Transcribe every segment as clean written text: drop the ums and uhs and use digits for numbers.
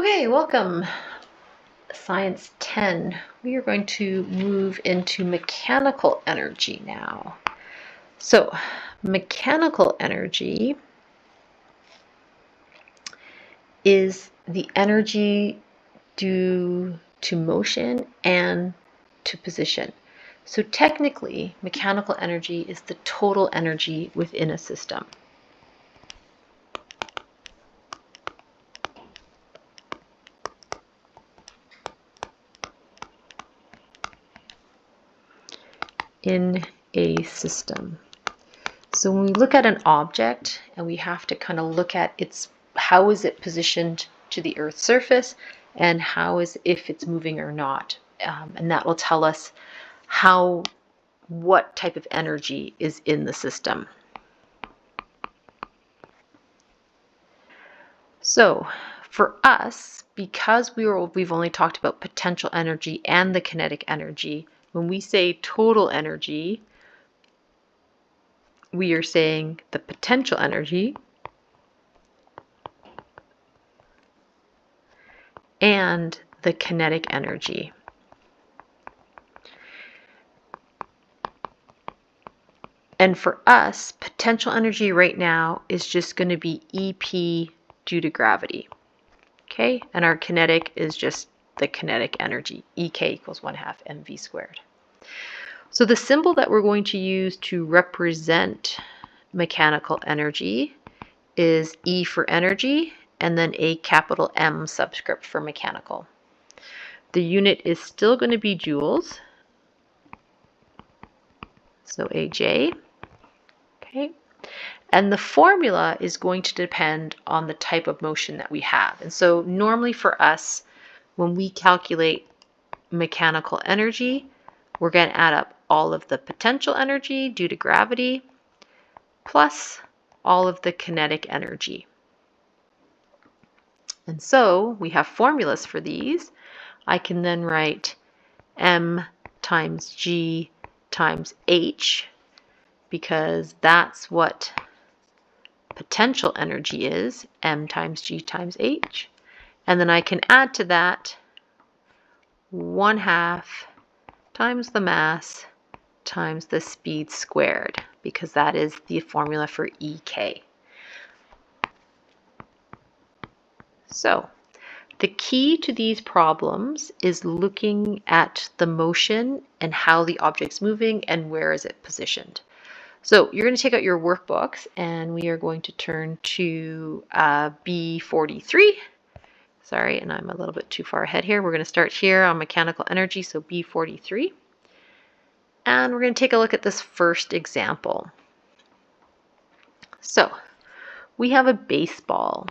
Okay, welcome. Science 10. We are going to move into mechanical energy now. So, mechanical energy is the energy due to motion and to position. So technically, mechanical energy is the total energy within a system. In a system. So when we look at an object and we have to kind of look at how is it positioned to the Earth's surface and how is if it's moving or not. And that will tell us what type of energy is in the system. So for us, because we've only talked about potential energy and the kinetic energy, when we say total energy, we are saying the potential energy and the kinetic energy. And for us, potential energy right now is just going to be EP due to gravity. Okay, and our kinetic is just the kinetic energy, EK equals 1/2 mv squared. So the symbol that we're going to use to represent mechanical energy is E for energy and then a capital M subscript for mechanical. The unit is still going to be joules, so AJ. Okay. And the formula is going to depend on the type of motion that we have. And so normally for us, when we calculate mechanical energy, we're going to add up all of the potential energy due to gravity plus all of the kinetic energy. And so we have formulas for these. I can then write M times G times H because that's what potential energy is, M times G times H. And then I can add to that 1/2 times the mass times the speed squared, because that is the formula for EK. So the key to these problems is looking at the motion and how the object's moving and where is it positioned. So you're going to take out your workbooks and we are going to turn to B43. Sorry, and I'm a little bit too far ahead here. We're going to start here on mechanical energy, so B43. And we're going to take a look at this first example. So we have a baseball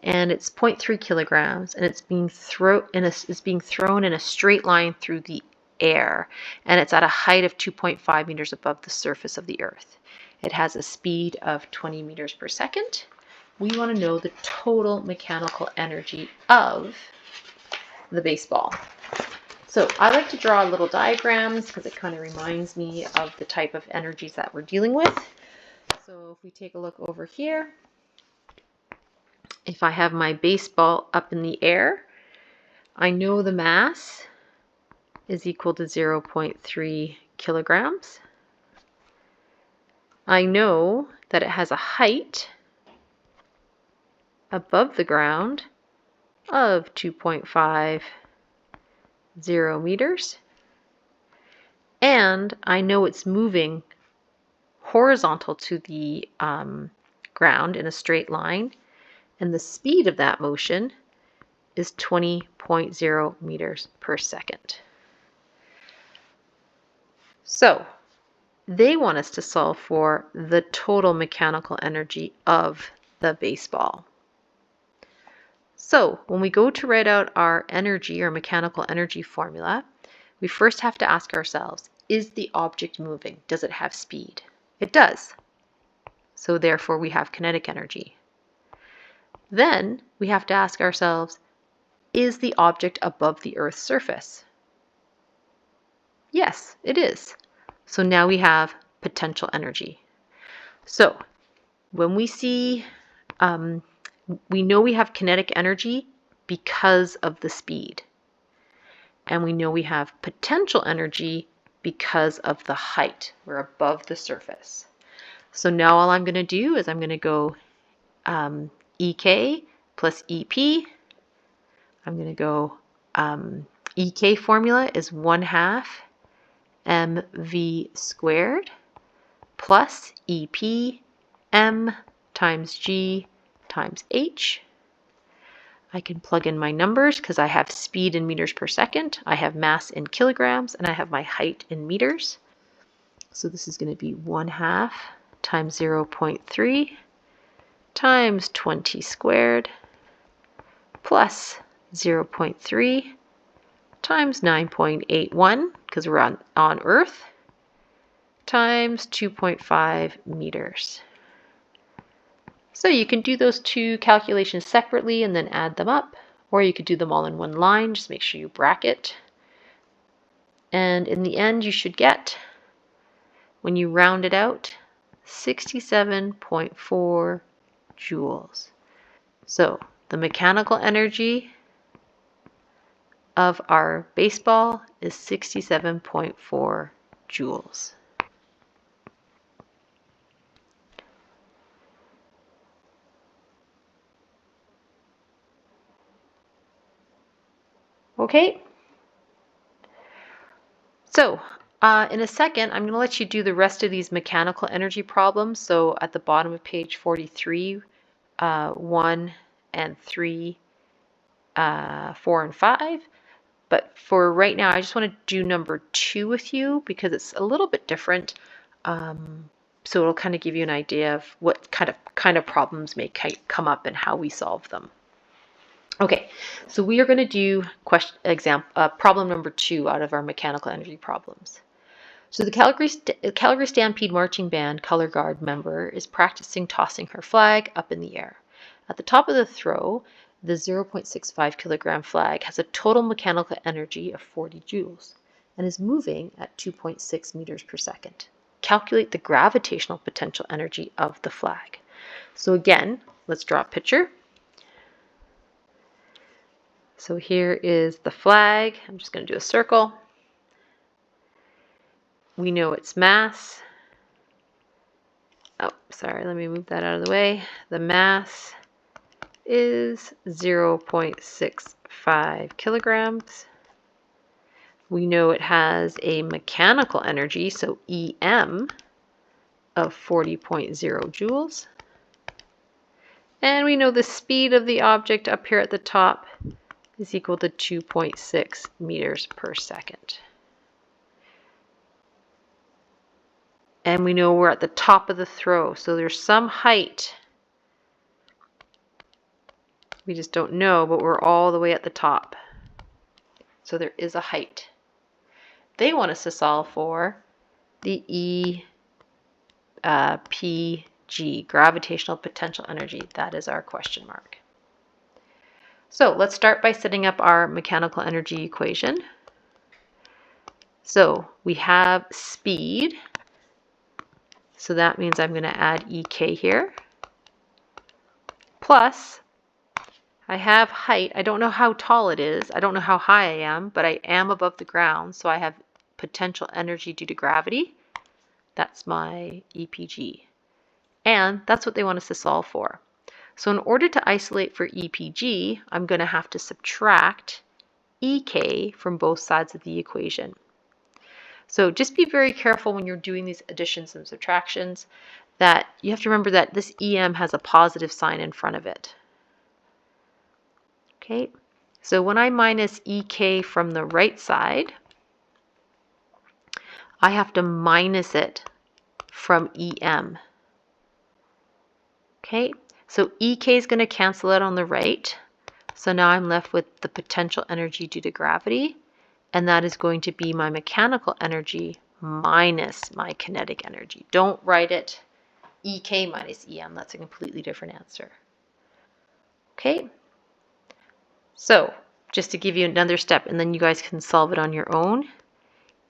and it's 0.3 kilograms and it's being thrown in a straight line through the air, and it's at a height of 2.5 meters above the surface of the Earth. It has a speed of 20 meters per second. We want to know the total mechanical energy of the baseball. So I like to draw little diagrams because it kind of reminds me of the type of energies that we're dealing with. So if we take a look over here, if I have my baseball up in the air, I know the mass is equal to 0.3 kilograms. I know that it has a height above the ground of 2.50 meters. And I know it's moving horizontal to the ground in a straight line. And the speed of that motion is 20.0 meters per second. So they want us to solve for the total mechanical energy of the baseball. So when we go to write out our energy or mechanical energy formula, we first have to ask ourselves, is the object moving? Does it have speed? It does. So therefore we have kinetic energy. Then we have to ask ourselves, is the object above the Earth's surface? Yes, it is. So now we have potential energy. So when we see, we know we have kinetic energy because of the speed. And we know we have potential energy because of the height. We're above the surface. So now all I'm going to do is I'm going to go EK plus EP. I'm going to go EK formula is 1/2 mv squared plus EP m times g times h. I can plug in my numbers because I have speed in meters per second, I have mass in kilograms, and I have my height in meters. So this is going to be 1/2 times 0.3 times 20 squared plus 0.3 times 9.81, because we're on Earth, times 2.5 meters. So you can do those two calculations separately and then add them up, or you could do them all in one line. Just make sure you bracket. And in the end, you should get, when you round it out, 67.4 joules. So the mechanical energy of our baseball is 67.4 joules. Okay. So in a second, I'm going to let you do the rest of these mechanical energy problems. So at the bottom of page 43, 1 and 3, 4 and 5. But for right now, I just want to do number 2 with you because it's a little bit different. So it'll kind of give you an idea of what kind of problems may come up and how we solve them. Okay, so we are going to do problem number 2 out of our mechanical energy problems. So the Calgary Stampede Marching Band color guard member is practicing tossing her flag up in the air. At the top of the throw, the 0.65 kilogram flag has a total mechanical energy of 40 joules and is moving at 2.6 meters per second. Calculate the gravitational potential energy of the flag. So again, let's draw a picture. So here is the flag. I'm just going to do a circle. We know its mass. Oh, sorry, let me move that out of the way. The mass is 0.65 kilograms. We know it has a mechanical energy, so EM, of 40.0 joules. And we know the speed of the object up here at the top is equal to 2.6 meters per second. And we know we're at the top of the throw, so there's some height. We just don't know, but we're all the way at the top. So there is a height. They want us to solve for the EPG, gravitational potential energy. That is our question mark. So let's start by setting up our mechanical energy equation. So we have speed. So that means I'm going to add EK here. Plus, I have height. I don't know how tall it is. I don't know how high I am, but I am above the ground. So I have potential energy due to gravity. That's my EPG. And that's what they want us to solve for. So in order to isolate for EPG, I'm going to have to subtract EK from both sides of the equation. So just be very careful when you're doing these additions and subtractions that you have to remember that this EM has a positive sign in front of it. Okay, so when I minus EK from the right side, I have to minus it from EM. Okay, so EK is going to cancel out on the right. So now I'm left with the potential energy due to gravity. And that is going to be my mechanical energy minus my kinetic energy. Don't write it EK minus EM. That's a completely different answer. Okay. So just to give you another step, and then you guys can solve it on your own.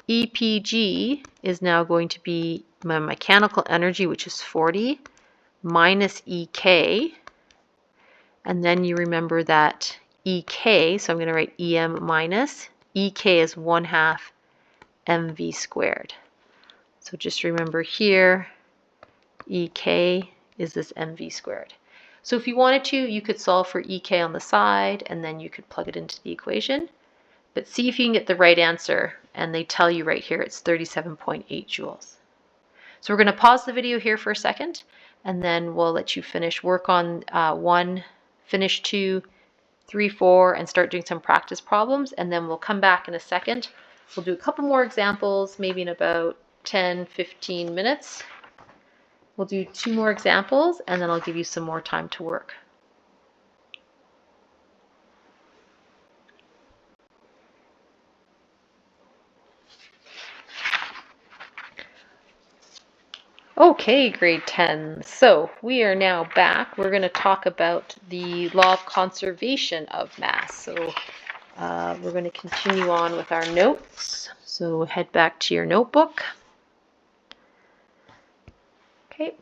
EPG is now going to be my mechanical energy, which is 40, minus EK. And then you remember that EK, so I'm going to write EM minus. EK is 1/2 mv squared. So just remember here, EK is this mv squared. So if you wanted to, you could solve for EK on the side, and then you could plug it into the equation. But see if you can get the right answer, and they tell you right here it's 37.8 joules. So we're going to pause the video here for a second, and then we'll let you finish work on 1, finish 2, 3, 4, and start doing some practice problems, and then we'll come back in a second. We'll do a couple more examples, maybe in about 10-15 minutes. We'll do 2 more examples, and then I'll give you some more time to work. Okay, grade 10. So we are now back. We're going to talk about the law of conservation of mass. So we're going to continue on with our notes. So head back to your notebook. Okay.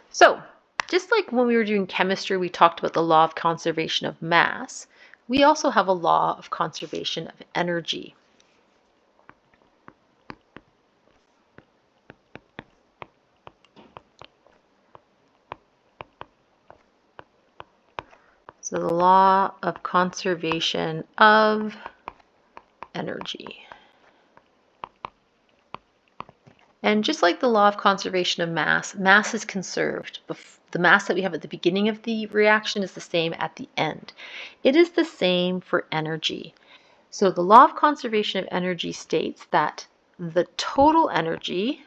So just like when we were doing chemistry, we talked about the law of conservation of mass. We also have a law of conservation of energy. So the law of conservation of energy. And just like the law of conservation of mass, mass is conserved. The mass that we have at the beginning of the reaction is the same at the end. It is the same for energy. So the law of conservation of energy states that the total energy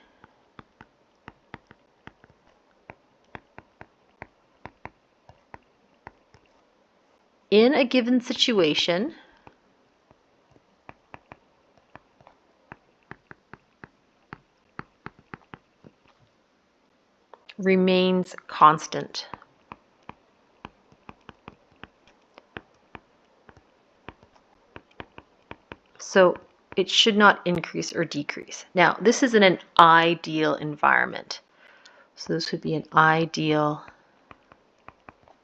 in a given situation remains constant. So it should not increase or decrease. Now, this is in an ideal environment. So this would be an ideal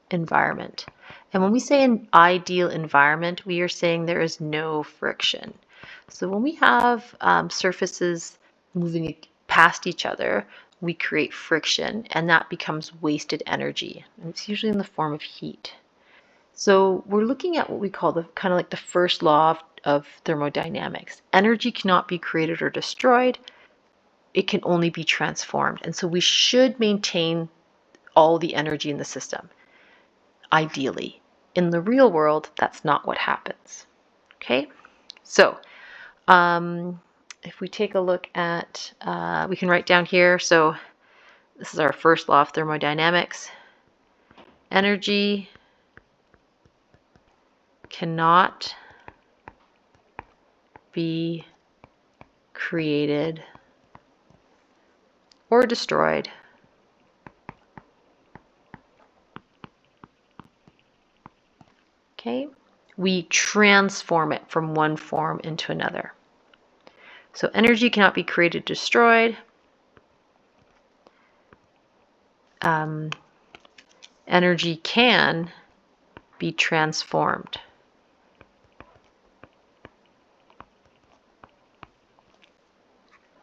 environment. And when we say an ideal environment, we are saying there is no friction. So when we have surfaces moving past each other, we create friction, and that becomes wasted energy. And it's usually in the form of heat. So we're looking at what we call the kind of like the first law of thermodynamics. Energy cannot be created or destroyed. It can only be transformed. And so we should maintain all the energy in the system, ideally. In the real world, that's not what happens. Okay, so if we take a look at, we can write down here, so this is our first law of thermodynamics. Energy cannot be created or destroyed okay, we transform it from one form into another. So energy cannot be created, destroyed. Energy can be transformed.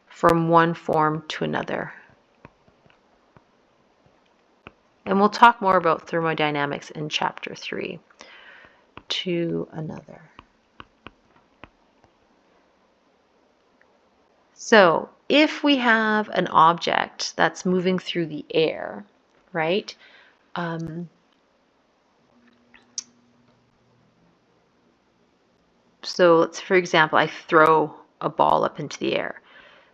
From one form to another. And we'll talk more about thermodynamics in chapter 3. To another. So if we have an object that's moving through the air, right? So let's, for example, I throw a ball up into the air.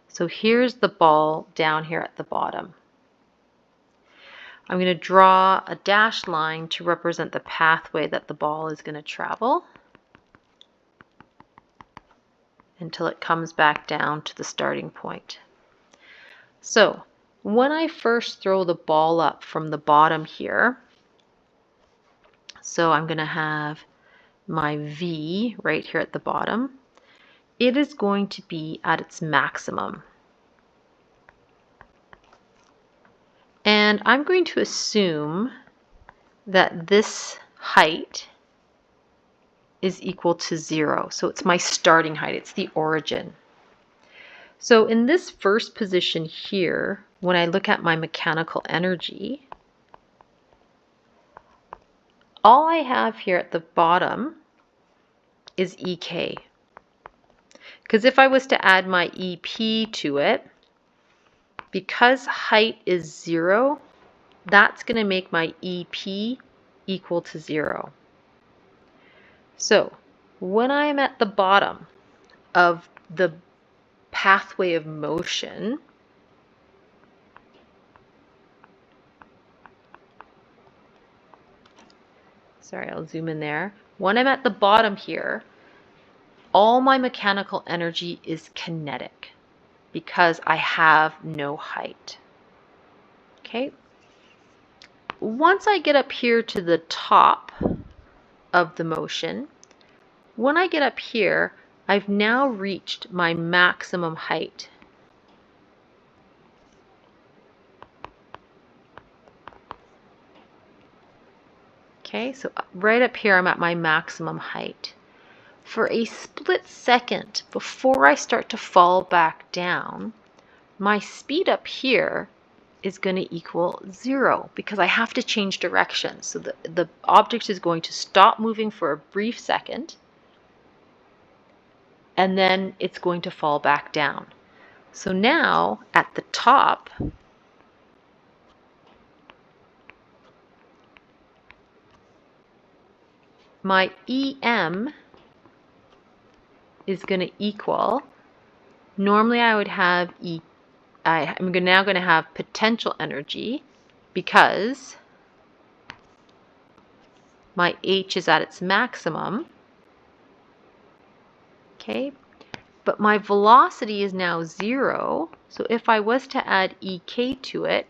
So here's the ball down here at the bottom. I'm going to draw a dashed line to represent the pathway that the ball is going to travel until it comes back down to the starting point. So when I first throw the ball up from the bottom here, so I'm going to have my V right here at the bottom, it is going to be at its maximum. And I'm going to assume that this height is equal to 0. So it's my starting height, it's the origin. So in this first position here, when I look at my mechanical energy, all I have here at the bottom is EK. Because if I was to add my EP to it, because height is 0, that's going to make my EP equal to 0. So when I'm at the bottom of the pathway of motion, sorry, I'll zoom in there. When I'm at the bottom here, all my mechanical energy is kinetic because I have no height. Okay. Once I get up here to the top of the motion, when I get up here, I've now reached my maximum height. Okay, so right up here I'm at my maximum height. For a split second before I start to fall back down, my speed up here is going to equal 0 because I have to change direction. So the object is going to stop moving for a brief second, and then it's going to fall back down. So now at the top, my EM is going to equal, normally I would have I'm now going to have potential energy because my H is at its maximum. Okay, but my velocity is now 0. So if I was to add EK to it,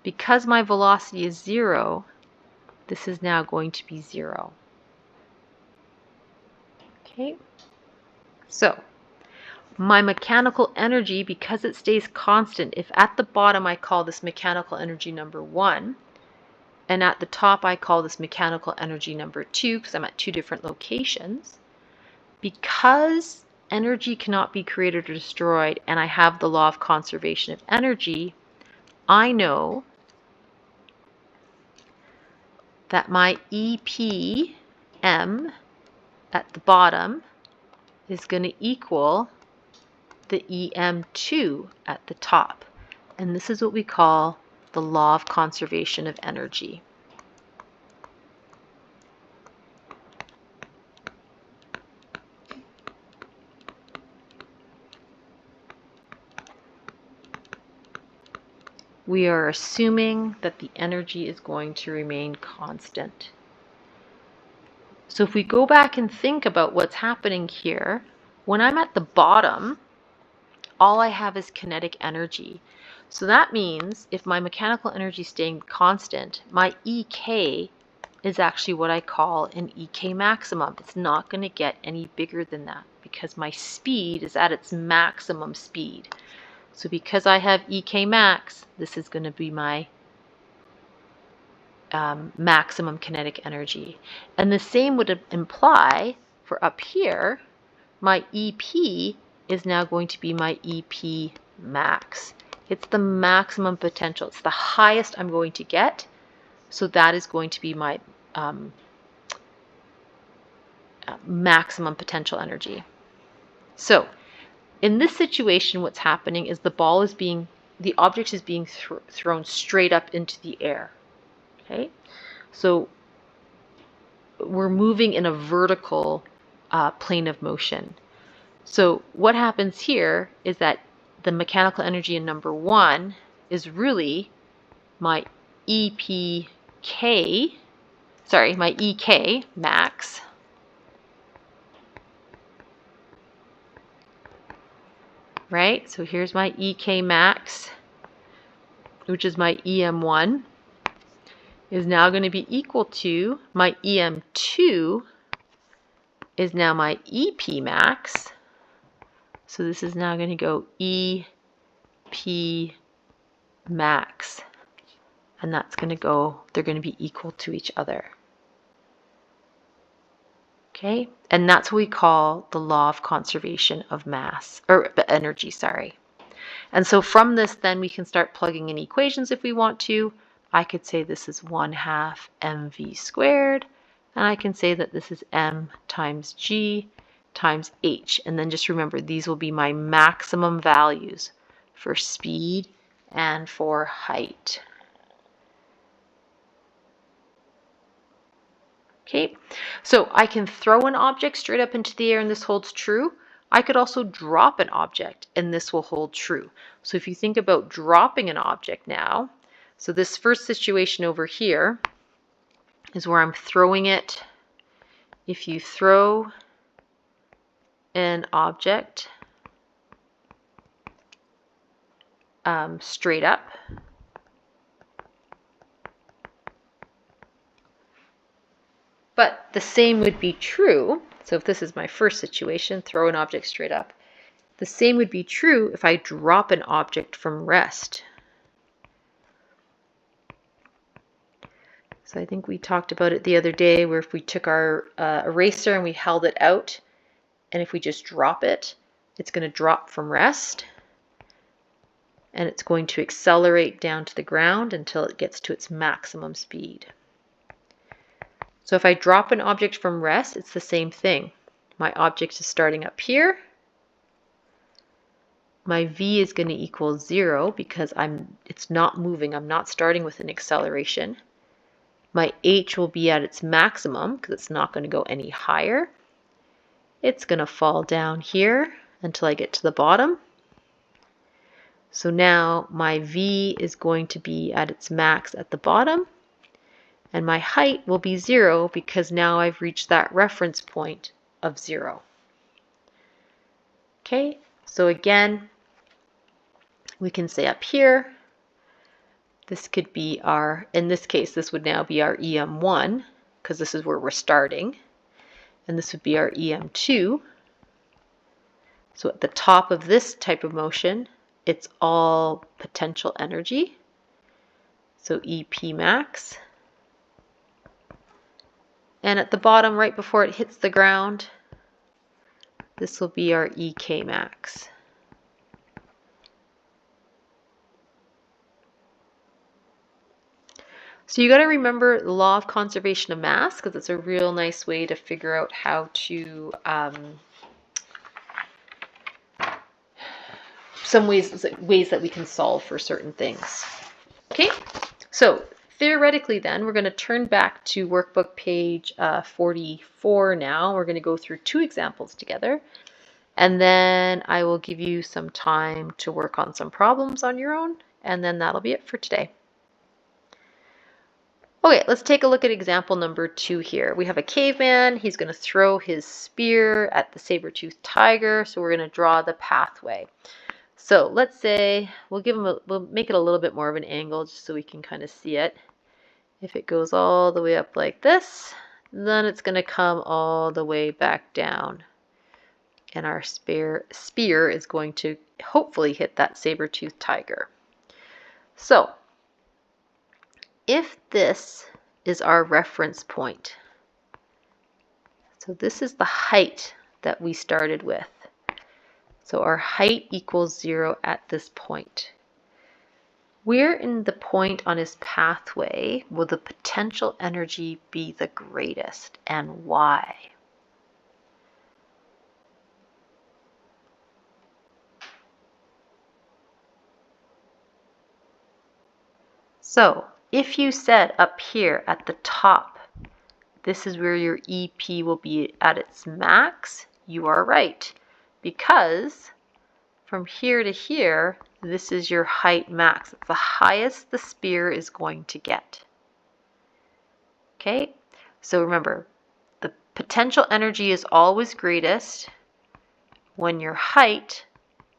because my velocity is 0, this is now going to be 0. Okay, so my mechanical energy, because it stays constant, if at the bottom I call this mechanical energy number 1, and at the top I call this mechanical energy number 2 because I'm at 2 different locations, because energy cannot be created or destroyed and I have the law of conservation of energy, I know that my EPM at the bottom is going to equal the EM2 at the top. And this is what we call the law of conservation of energy. We are assuming that the energy is going to remain constant. So if we go back and think about what's happening here, when I'm at the bottom, all I have is kinetic energy. So that means if my mechanical energy is staying constant, my EK is actually what I call an EK maximum. It's not going to get any bigger than that because my speed is at its maximum speed. So because I have EK max, this is going to be my maximum kinetic energy. And the same would imply for up here, my EP is now going to be my EP max. It's the maximum potential. It's the highest I'm going to get. So that is going to be my maximum potential energy. So in this situation, what's happening is the object is being thrown straight up into the air. Okay, so we're moving in a vertical plane of motion. So what happens here is that the mechanical energy in number 1 is really my EK max, right? So here's my EK max, which is my EM1, is now going to be equal to my EM2 is now my EP max. So this is now going to go EP max. And that's going to go, they're going to be equal to each other. Okay, and that's what we call the law of conservation of mass, or energy, sorry. And so from this, then we can start plugging in equations if we want to. I could say this is 1/2 mv squared, and I can say that this is m times g times h. And then just remember, these will be my maximum values for speed and for height. Okay, so I can throw an object straight up into the air and this holds true. I could also drop an object and this will hold true. So if you think about dropping an object now, so this first situation over here is where I'm throwing it. If you throw an object straight up, but the same would be true. So if this is my first situation, throw an object straight up. The same would be true if I drop an object from rest. So I think we talked about it the other day where if we took our eraser and we held it out, and if we just drop it, it's going to drop from rest and it's going to accelerate down to the ground until it gets to its maximum speed. So if I drop an object from rest, it's the same thing. My object is starting up here. My v is going to equal 0 because it's not moving. I'm not starting with an acceleration. My h will be at its maximum because it's not going to go any higher. It's going to fall down here until I get to the bottom. So now my v is going to be at its max at the bottom, and my height will be 0 because now I've reached that reference point of 0. Okay, so again, we can say up here, this could be our, in this case, this would now be our EM1 because this is where we're starting, and this would be our EM2. So at the top of this type of motion, it's all potential energy. So EP max. And at the bottom, right before it hits the ground, this will be our EK max. So you got to remember the law of conservation of mass because it's a real nice way to figure out how to some ways that we can solve for certain things. Okay, so theoretically then we're going to turn back to workbook page 44 now. We're going to go through 2 examples together, and then I will give you some time to work on some problems on your own, and then that'll be it for today. Okay, let's take a look at example number 2 here. We have a caveman. He's going to throw his spear at the saber-toothed tiger, so we're going to draw the pathway. So let's say we'll make it a little bit more of an angle just so we can kind of see it. If it goes all the way up like this, then it's going to come all the way back down. And our spear is going to hopefully hit that saber-toothed tiger. So if this is our reference point, so this is the height that we started with. So our height equals 0 at this point. Where in the point on his pathway will the potential energy be the greatest, and why? So if you said up here at the top, this is where your EP will be at its max, you are right. Because from here to here, this is your height max. It's the highest the spear is going to get. Okay, so remember, the potential energy is always greatest when your height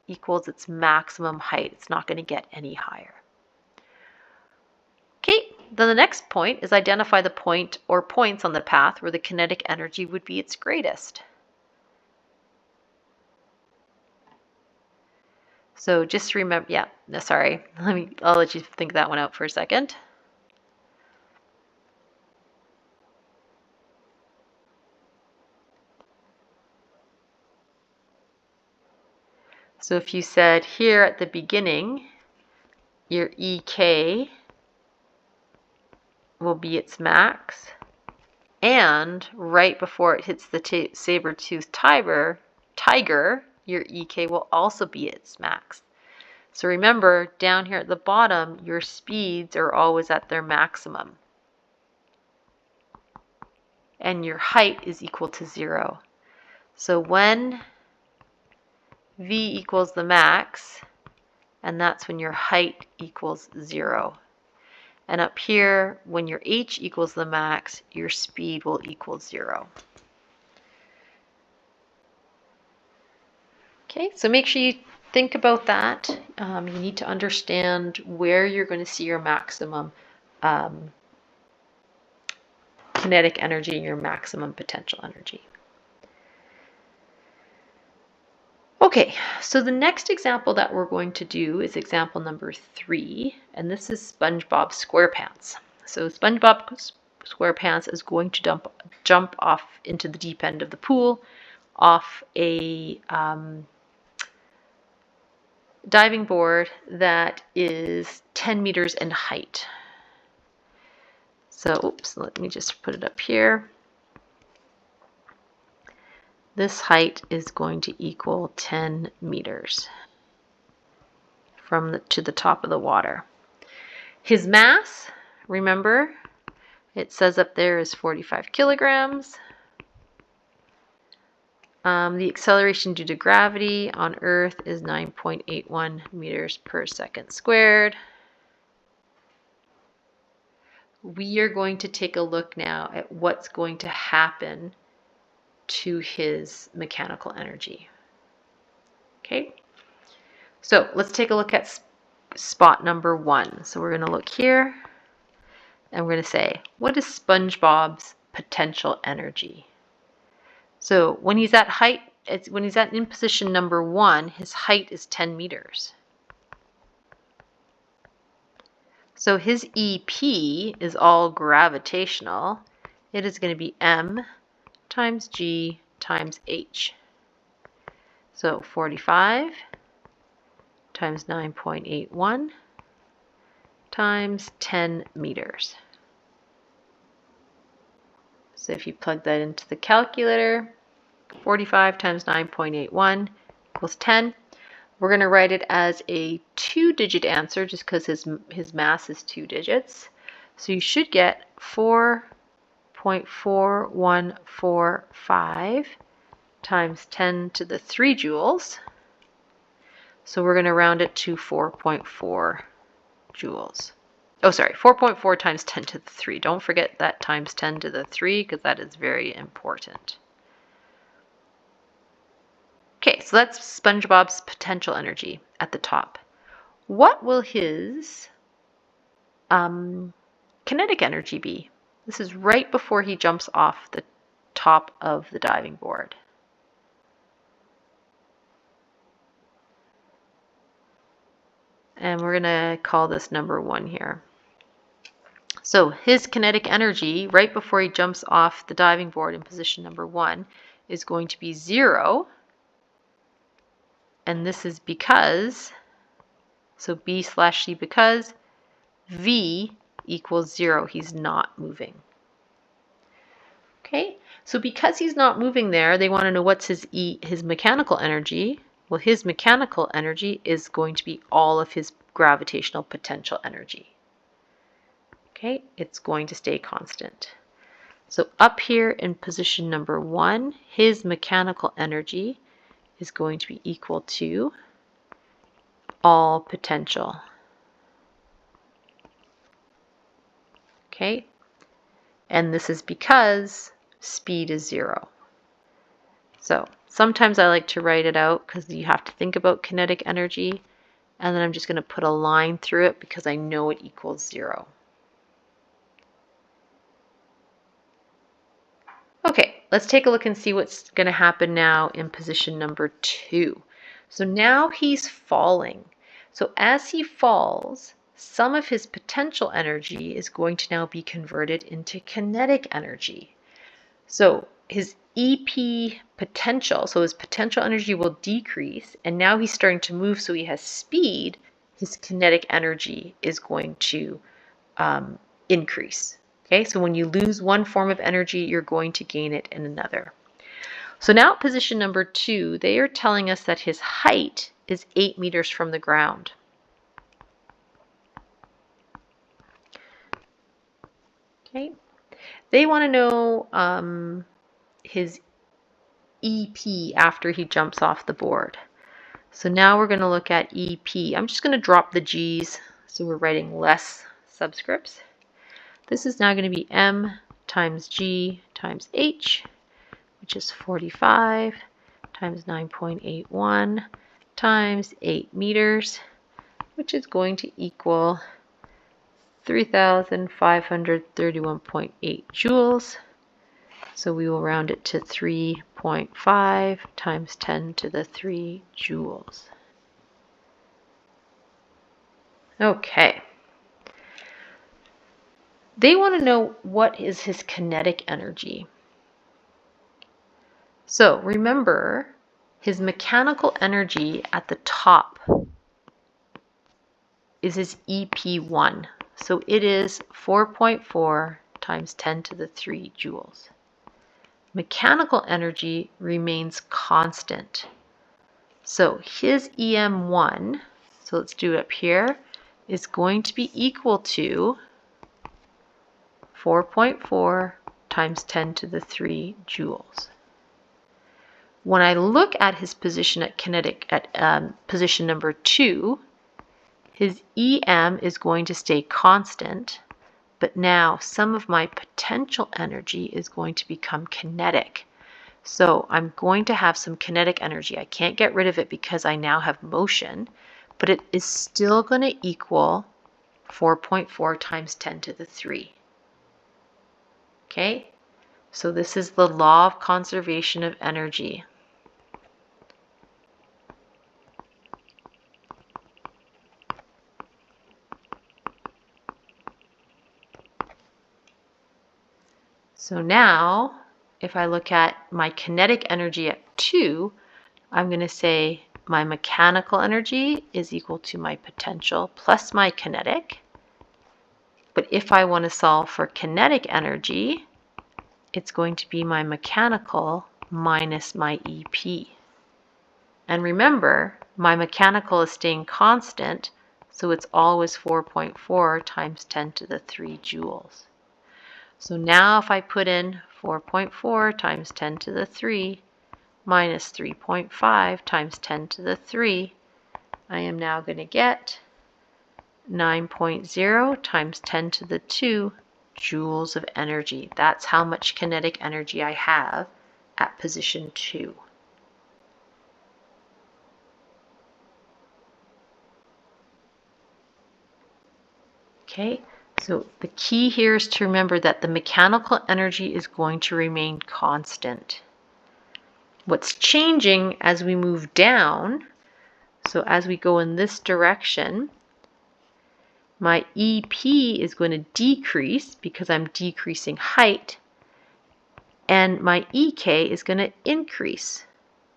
equals its maximum height. It's not going to get any higher. Okay, then the next point is identify the point or points on the path where the kinetic energy would be its greatest. So just remember, sorry, I'll let you think that one out for a second. So if you said here at the beginning, your EK will be its max, and right before it hits the saber-toothed tiger, your EK will also be its max. So remember, down here at the bottom, your speeds are always at their maximum. And your height is equal to 0. So when V equals the max, and that's when your height equals 0. And up here, when your H equals the max, your speed will equal 0. Okay, so make sure you think about that. You need to understand where you're going to see your maximum kinetic energy and your maximum potential energy. Okay, so the next example that we're going to do is example number 3, and this is SpongeBob SquarePants. So SpongeBob SquarePants is going to jump off into the deep end of the pool off a diving board that is 10 meters in height. So, oops, let me just put it up here. This height is going to equal 10 meters to the top of the water. His mass, remember, it says up there is 45 kilograms. The acceleration due to gravity on Earth is 9.81 meters per second squared. We are going to take a look now at what's going to happen to his mechanical energy. Okay, so let's take a look at spot number 1. So we're going to look here, and we're going to say, what is SpongeBob's potential energy? So when he's at height, in position number 1, his height is 10 meters. So his EP is all gravitational. It is going to be M times G times H. So 45 times 9.81 times 10 meters. So if you plug that into the calculator, 45 times 9.81 equals 10. We're going to write it as a 2-digit answer just because his mass is 2 digits. So you should get 4.4145 times 10 to the 3 joules. So we're going to round it to 4.4 joules. Oh, sorry, 4.4 times 10 to the 3. Don't forget that times 10 to the 3 because that is very important. Okay, so that's SpongeBob's potential energy at the top. What will his kinetic energy be? This is right before he jumps off the top of the diving board. And we're going to call this number 1 here. So his kinetic energy right before he jumps off the diving board in position number 1 is going to be 0. And this is because, so B/C because V equals 0. He's not moving. Okay, so because he's not moving there, they want to know what's his mechanical energy. Well, his mechanical energy is going to be all of his gravitational potential energy. Okay, it's going to stay constant. So up here in position number 1, his mechanical energy is going to be equal to all potential. Okay, and this is because speed is 0. So sometimes I like to write it out because you have to think about kinetic energy, and then I'm just going to put a line through it because I know it equals 0. Okay, let's take a look and see what's going to happen now in position number 2. So now he's falling. So as he falls, some of his potential energy is going to now be converted into kinetic energy. So his EP potential, so his potential energy will decrease, and now he's starting to move, so he has speed, his kinetic energy is going to increase. Okay, so when you lose one form of energy, you're going to gain it in another. So now at position number 2, they are telling us that his height is 8 meters from the ground. Okay, they want to know his EP after he jumps off the board. So now we're going to look at EP. I'm just going to drop the G's, so we're writing less subscripts. This is now going to be M times G times H, which is 45 times 9.81 times 8 meters, which is going to equal 3,531.8 joules. So we will round it to 3.5 times 10 to the 3 joules. Okay. They want to know what is his kinetic energy. So remember, his mechanical energy at the top is his EP1. So it is 4.4 times 10 to the 3 joules. Mechanical energy remains constant. So his EM1, so let's do it up here, is going to be equal to 4.4 times 10 to the 3 joules. When I look at his position at position number 2, his EM is going to stay constant, but now some of my potential energy is going to become kinetic. So I'm going to have some kinetic energy. I can't get rid of it because I now have motion, but it is still going to equal 4.4 times 10 to the 3. Okay, so this is the law of conservation of energy. So now, if I look at my kinetic energy at 2, I'm going to say my mechanical energy is equal to my potential plus my kinetic. But if I want to solve for kinetic energy, it's going to be my mechanical minus my EP. And remember, my mechanical is staying constant, so it's always 4.4 times 10 to the 3 joules. So now if I put in 4.4 times 10 to the 3 minus 3.5 times 10 to the 3, I am now going to get 9.0 times 10 to the 2 joules of energy. That's how much kinetic energy I have at position 2. Okay, so the key here is to remember that the mechanical energy is going to remain constant. What's changing as we move down, so as we go in this direction, my EP is going to decrease because I'm decreasing height, and my EK is going to increase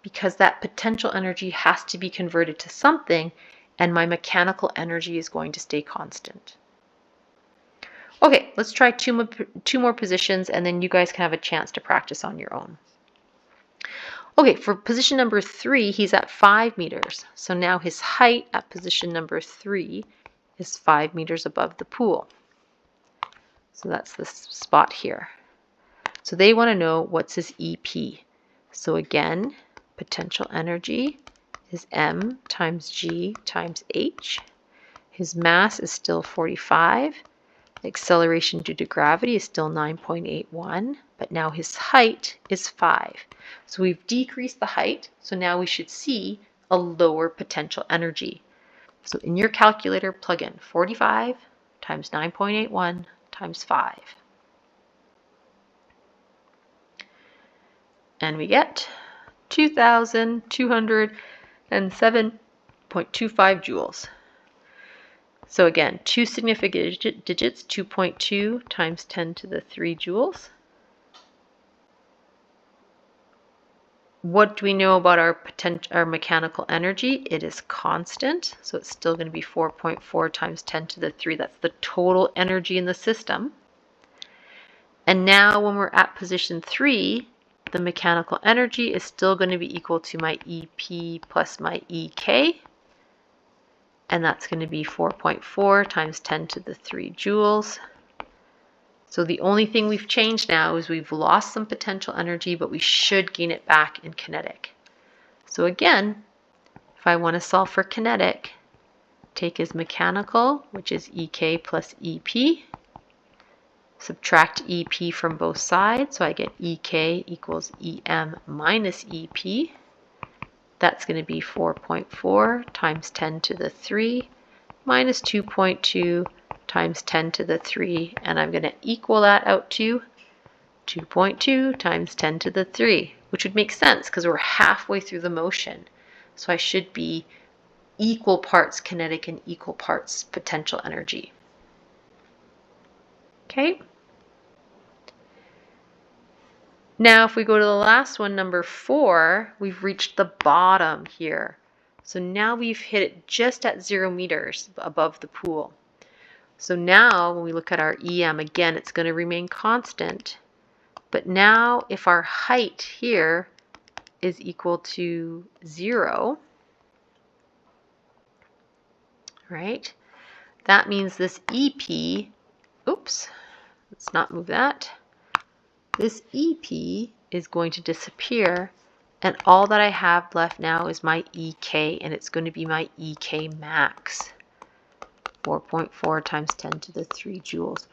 because that potential energy has to be converted to something, and my mechanical energy is going to stay constant. Okay, let's try two more positions, and then you guys can have a chance to practice on your own. Okay, for position number 3, he's at 5 meters. So now his height at position number 3 is 5 meters above the pool. So that's this spot here. So they want to know what's his EP. So again, potential energy is M times G times H. His mass is still 45. Acceleration due to gravity is still 9.81, but now his height is 5. So we've decreased the height, so now we should see a lower potential energy. So in your calculator, plug in 45 times 9.81 times 5. And we get 2,207.25 joules. So again, two significant digits, 2.2 times 10 to the 3 joules. What do we know about our mechanical energy? It is constant, so it's still going to be 4.4 times 10 to the 3. That's the total energy in the system. And now when we're at position 3, the mechanical energy is still going to be equal to my EP plus my EK. And that's going to be 4.4 times 10 to the 3 joules. So the only thing we've changed now is we've lost some potential energy, but we should gain it back in kinetic. So again, if I want to solve for kinetic, take his mechanical, which is EK plus EP, subtract EP from both sides, so I get EK equals EM minus EP. That's going to be 4.4 times 10 to the 3 minus 2.2 times 10 to the 3, and I'm going to equal that out to 2.2 times 10 to the 3, which would make sense because we're halfway through the motion. So I should be equal parts kinetic and equal parts potential energy. Okay. Now if we go to the last one, number 4, we've reached the bottom here. So now we've hit it just at 0 meters above the pool. So now when we look at our EM, again, it's going to remain constant. But now if our height here is equal to 0, right, that means this EP, oops, let's not move that. This EP is going to disappear, and all that I have left now is my EK, and it's going to be my EK max, 4.4 times 10 to the 3 joules.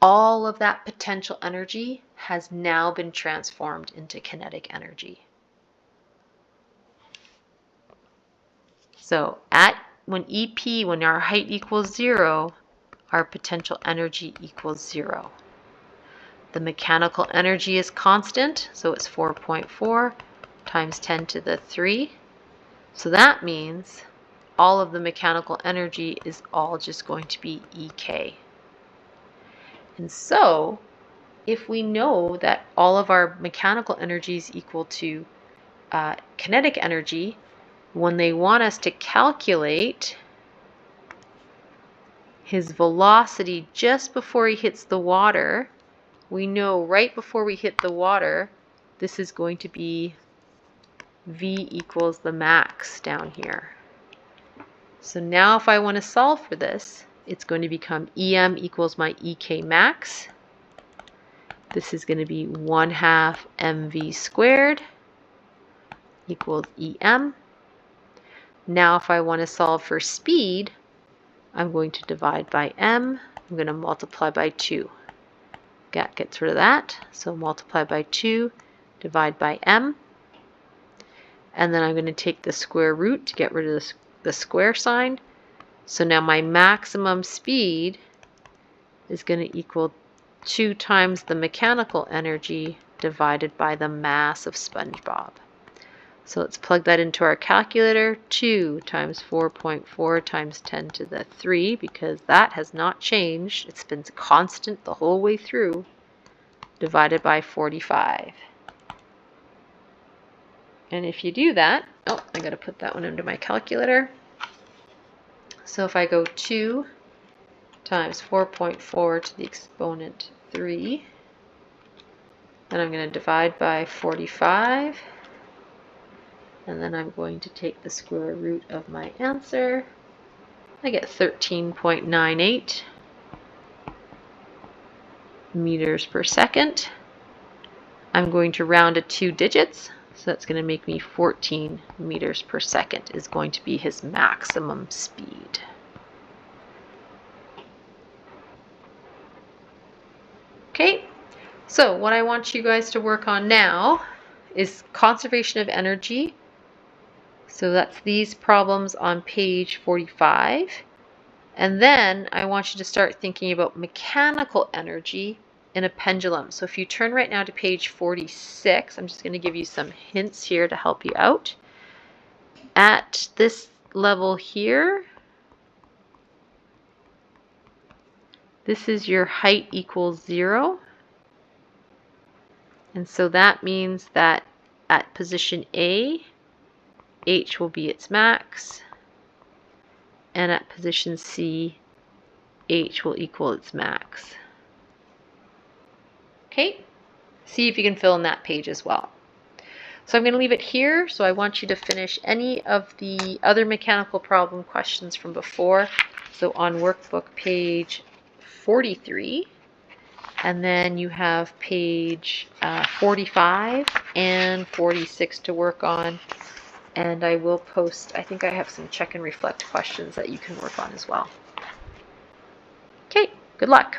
All of that potential energy has now been transformed into kinetic energy. So when our height equals 0, our potential energy equals 0. The mechanical energy is constant, so it's 4.4 times 10 to the 3. So that means all of the mechanical energy is all just going to be EK. And so if we know that all of our mechanical energy is equal to kinetic energy, when they want us to calculate his velocity just before he hits the water, we know right before we hit the water, this is going to be V equals the max down here. So now if I want to solve for this, it's going to become EM equals my EK max. This is going to be 1/2 mv squared equals EM. Now if I want to solve for speed, I'm going to divide by m. I'm going to multiply by 2. That gets rid of that. So multiply by 2, divide by m. And then I'm going to take the square root to get rid of the square sign. So now my maximum speed is going to equal 2 times the mechanical energy divided by the mass of SpongeBob. So let's plug that into our calculator. 2 times 4.4 times 10 to the 3, because that has not changed. It's been constant the whole way through, divided by 45. And if you do that, oh, I got to put that one into my calculator. So if I go 2 times 4.4 to the exponent 3, then I'm going to divide by 45. And then I'm going to take the square root of my answer. I get 13.98 meters per second. I'm going to round to 2 digits, so that's going to make me 14 meters per second is going to be his maximum speed. Okay, so what I want you guys to work on now is conservation of energy. So that's these problems on page 45. And then I want you to start thinking about mechanical energy in a pendulum. So if you turn right now to page 46, I'm just going to give you some hints here to help you out. At this level here, this is your height equals 0. And so that means that at position A, H will be its max, and at position C, H will equal its max. Okay, see if you can fill in that page as well. So I'm going to leave it here, so I want you to finish any of the other mechanical problem questions from before. So on workbook page 43, and then you have page 45 and 46 to work on. And I will post, I think I have some check and reflect questions that you can work on as well. Okay, good luck.